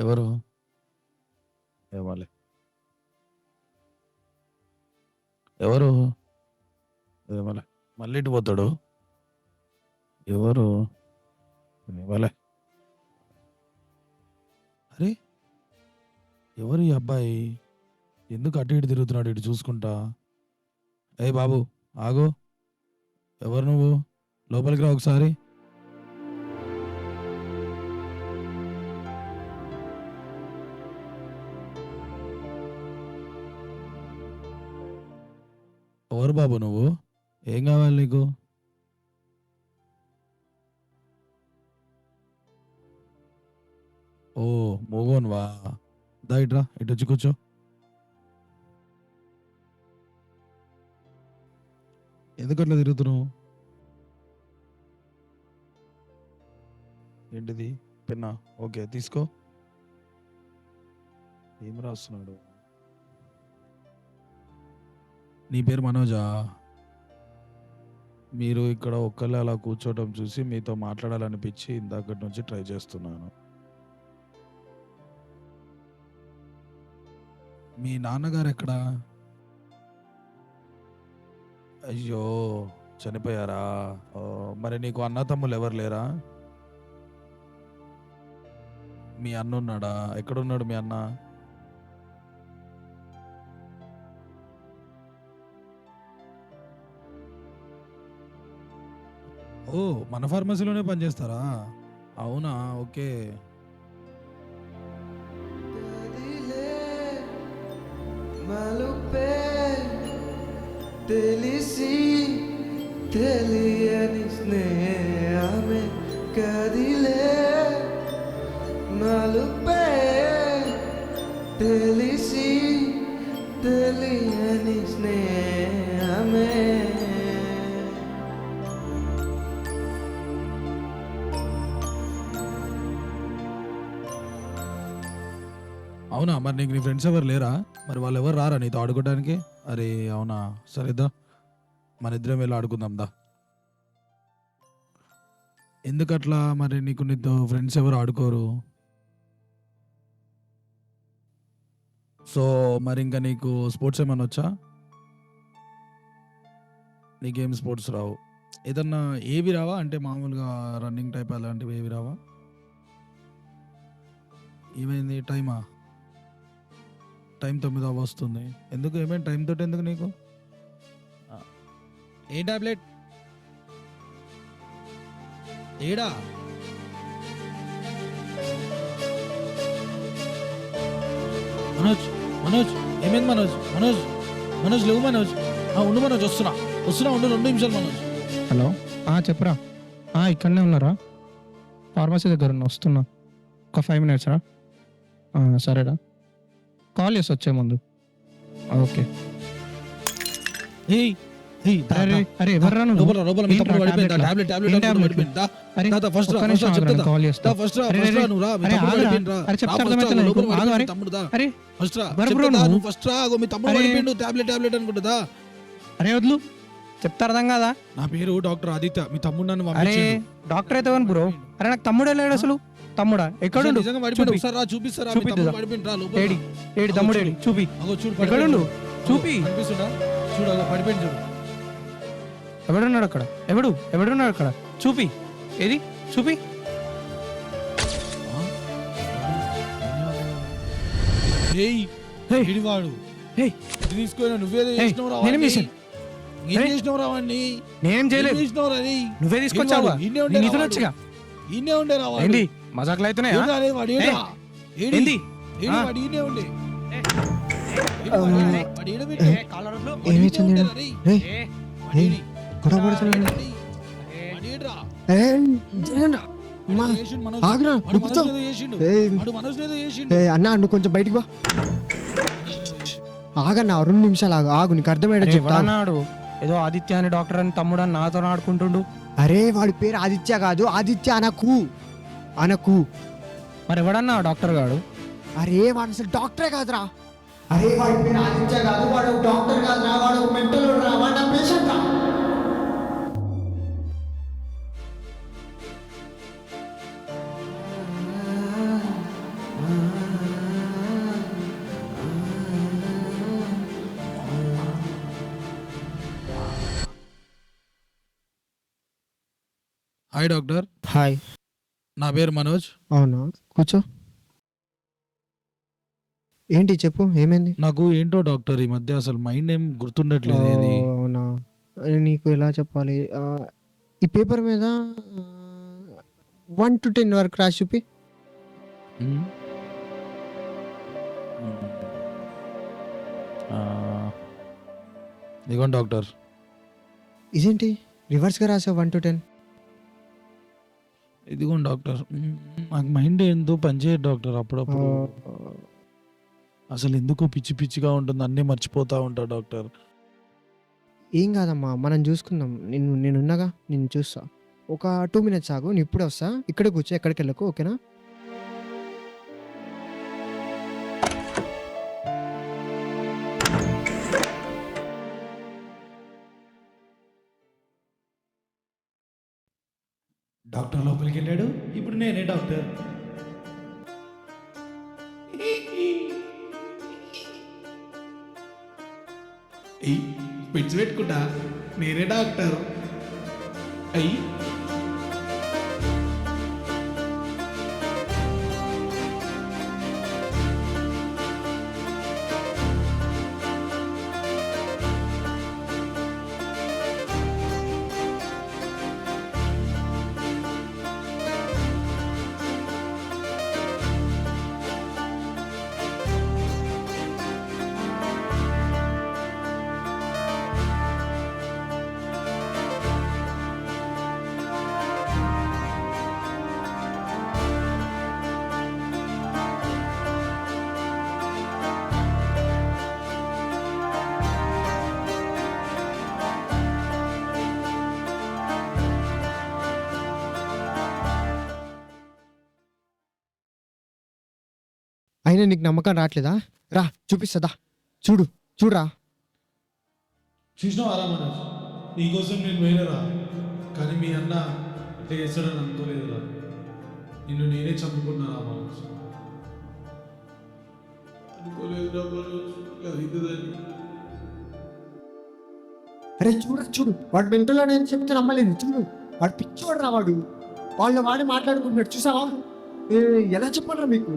ఎవరు? ఏమోలే. ఎవరు? ఏమోలే. మళ్ళీ ఇటు పోతాడు. ఎవరు? ఏమోలే. అరే! ఎవరు ఈ అబ్బాయి? ఎందుకు అటు ఇటు తిరుగుతున్నాడు ఇటు చూసుకుంటా? ఏయ్ బాబు ఆగు. ఎవరు నువ్వు? లోపలికి రా ఒకసారి. ఎవరు బాబు నువ్వు? ఏం కావాలి నీకు? ఓ మూగోన్వా? దా ఇట్రా, ఇటు వచ్చి కూర్చో. ఎందుకట్లా తిరుగుతున్నావు? ఏంటిది? పెన్నా? ఓకే తీసుకో. ఏం రాస్తున్నాడు? నీ పేరు మనోజా? మీరు ఇక్కడ ఒక్కళ్ళే అలా కూర్చోవటం చూసి మీతో మాట్లాడాలనిపించి ఇందాకటి నుంచి ట్రై చేస్తున్నాను. మీ నాన్నగారు ఎక్కడా? అయ్యో చనిపోయారా? ఓ, మరి నీకు అన్న తమ్ముళ్ళు ఎవరు లేరా? మీ అన్న ఉన్నాడా? ఎక్కడున్నాడు మీ అన్న? ఓ మన ఫార్మసీలోనే పనిచేస్తారా? అవునా, ఓకే. మలుపే తెలిసి తెలియని స్నేహమే కదిలే మలుపే తెలిసి తెలియని స్నేహమే. అవునా, మరి నీకు నీ ఫ్రెండ్స్ ఎవరు లేరా? మరి వాళ్ళు ఎవరు రారా నీతో ఆడుకోవడానికి? అరే అవునా, సరేదా మన ఇద్దరం వెళ్ళి ఆడుకుందాం దా. ఎందుకట్లా? మరి నీకు నీతో ఫ్రెండ్స్ ఎవరు ఆడుకోరు? సో మరి ఇంకా నీకు స్పోర్ట్స్ ఏమైనా వచ్చా? నీకేం స్పోర్ట్స్ రావు? ఏదన్నా ఏవి రావా? అంటే మామూలుగా రన్నింగ్ టైప్ అలాంటివి ఏవి రావా? ఏమైంది? టైమా? టైం 9 వస్తుంది. ఎందుకు? ఏమైంది టైం తోటి ఎందుకు నీకు? ఏ టాబ్లెట్? ఏడా? మనోజ్ మనోజ్ ఏమైంది మనోజ్? మనోజ్ మనోజ్ లేవు మనోజ్. ఉండు మనోజ్, వస్తున్నా వస్తున్నా, ఉండు 2 నిమిషాలు మనోజ్. హలో, చెప్పరా. ఇక్కడనే ఉన్నారా? ఫార్మసీ దగ్గర ఉన్నా, వస్తున్నా. ఒక 5 minutes రా. సరేరా, కాల్ చేసి వచ్చే ముందు. ఓకే. ఏయ్ ఏయ్ దా, అరే దా. అరే ఎవర్రా నువ్వు? లోపల లోపల మీ తమ్ముడు ఏంట్రా పడిపోయిందా? టాబ్లెట్లా? టాబ్లెట్ ఏం టాబ్లెట్ అనుకుంటూ టాబ్లెట్? పడిపోయిందా? అరే దా, దా, ఫస్ట్ రా, ఒక్క ఫస్ట్ రా, నిమిషం చెప్తా దా. కాల్ చేస్తా. దా, ఫస్ట్ రా, అరే, ఫస్ట్ రా, అరే, నువ్వు రా, మీ అరే, తమ్ముడు ఆగురా. పడిపోయిండ్రా. అరే చెప్తా రా, ఫస్ట్ రా, అర్థమవుతుంది లోపల నీకు. పడిపోయిండు ఆగు, మీ అరే. తమ్ముడు దా. అరే ఫస్ట్ రా, ఎవరు చెప్తా బ్రో దా, నువ్వు? నువ్వు ఫస్ట్ రా. ఆగో మీ తమ్ముడు అరే. పడిపోయిండు, టాబ్లెట్ టాబ్లెట్ అనుకుంటుందా? అరే వదులు, చెప్తా అర్థం కాదా? నా పేరు డాక్టర్ ఆదిత్య. మీ తమ్ముడు నన్ను అరే పంపించిండు. డాక్టర్ అయితే బ్రో. అరే నాకు తమ్ముడే లేడు అసలు. తమ్ముడా ఎక్కడుండు? నిజంగా పడిపోయిండు. చూపి. ఒకసారి రా, చూపిస్తారా? మీ చూపిద్దుదా? తమ్ముడు పడిపోయిండు, రా లోపల ఏడి రా. ఏడి అగో తమ్ముడు చూడు. ఏడి? చూపి. అగో చూడు ఎక్కడుండు? పడిపోయిండు. చూపి. అగో, కనిపిస్తుందా? చూడు, అగో పడిపోయింది చూడు. ఎవడున్నాడు అక్కడ? ఎవడున్నాడు అక్కడ? చూపి. ఏది? చూపి. ఏయ్ ఏయ్. ఇడివాడు. ఏయ్. ఇది తీసుకోనా? నువ్వేదో ఏయ్, చేసినావు రా నేనేం వాడిని. చేశాను? ఏం ఏయ్. చేసినావు రా వాడిని? నేనేం చేయలేదు. ఏం చేసినావు రా నీ? నువ్వే తీసుకొచ్చావుగా. ఈడ్నే ఉండే నీతో రా వచ్చగా. వాడు. ఈడ్నే ఉండే రా వాడు. ఏంటి మజాకులు అవుతున్నాయా? ఏంటి అనేది వాడు? ఏడా? ఏడి? ఏంది? ఏడి ఆ. వాడు? ఈడ్నే ఉండే. ఏడి వాడు? వాడు ఈడ పెట్టు. వాడు ఏమి ఈడ్నే ఉండే రా రేయ్. వాడు ఈడి. గొడవ పడుతున్నాడు. రేయ్. వాడు ఈడ్రా. అమ్మా, వాడు చేసిండు మనోజ్. ఆగురా, వాడు నువ్వు కూర్చో. మనోజ్ ఏదో చేసిండు. ఏయ్. వాడు మనోజ్ ఏదో చేసిండు. అన్నా నువ్వు కొంచెం బయటికి బా. ఆగన్నా 2 నిమిషాలు ఆగు నీకు అర్థమయ్యేది చెప్తాను. ఎవడన్నాడు? ఏదో ఆదిత్య అని డాక్టర్ అని తమ్ముడు అని నాతో ఆడుకుంటుండు. అరే వాడి పేరు ఆదిత్య కాదు, ఆదిత్య అనకు అనకు. మరి ఎవడన్నా డాక్టర్ గాడు? అరే వాడు అసలు డాక్టరే కాదురా. అరే వాడి పేరు ఆదిత్య కాదు, వాడు డాక్టర్ కాదురా, వాడు మెంటల్ రా, వాడు పేషెంట్ రా. Hi doctor, hi. నా పేరు మనోజ్. అవునా, కూర్చో. ఏంటి చెప్పు, ఏమైంది? నాకు ఏంటో డాక్టర్ ఈ మధ్య అసలు మైండ్ ఏం గుర్తుండట్లేదు ఏది. అవునా, నీకు ఎలా చెప్పాలి? ఈ పేపర్ మీద 1 to 10 వరకు రాసి చూపి. మ్మ్. ఆ, ఇదిగోండి డాక్టర్. ఇదేంటి రివర్స్గా రాసావు 1 to 10? ఇదిగోండి డాక్టర్. నాకు మైండ్ ఎంతో పనిచేయదు డాక్టర్ అప్పుడప్పుడు. అసలు ఎందుకో పిచ్చి పిచ్చిగా ఉంటుంది, అన్నీ మర్చిపోతా ఉంటా డాక్టర్. ఏం కాదమ్మా, మనం చూసుకుందాం. నేనున్నాగా, నేను చూస్తా. ఒక 2 minutes ఆగు, నేను ఇప్పుడే వస్తా. ఇక్కడే కూర్చో, ఎక్కడికి వెళ్ళకు, ఓకేనా? డాక్టర్ లోపలికి వెళ్ళాడు, ఇప్పుడు నేనే డాక్టర్. పిచ్చి పెట్టుకుంటా, నేనే డాక్టర్. అయ్యి అయినా నీకు నమ్మకం రావట్లేదా? రా చూపిస్తుందా, చూడురా. చూసినావు ఆరా మనోజ్, నీకోసం నేను పోయినరా, కానీ మీ అన్న ఇట్లా చేస్తాడని అనుకోలేదురా. నిన్ను నేనే చంపుకున్నారా మనోజ్, అనుకోలేదురా మనోజ్, ఇలా అవుతుందని. అరే చూడు, వాడు మెంటల్ అని చెప్తే నమ్మలేదు. చూడు, వాడు పిచ్చోడు రా. వాడు వాడి మాట్లాడుకుంటున్నాడు, చూసావా? ఎలా చెప్పాలరా మీకు?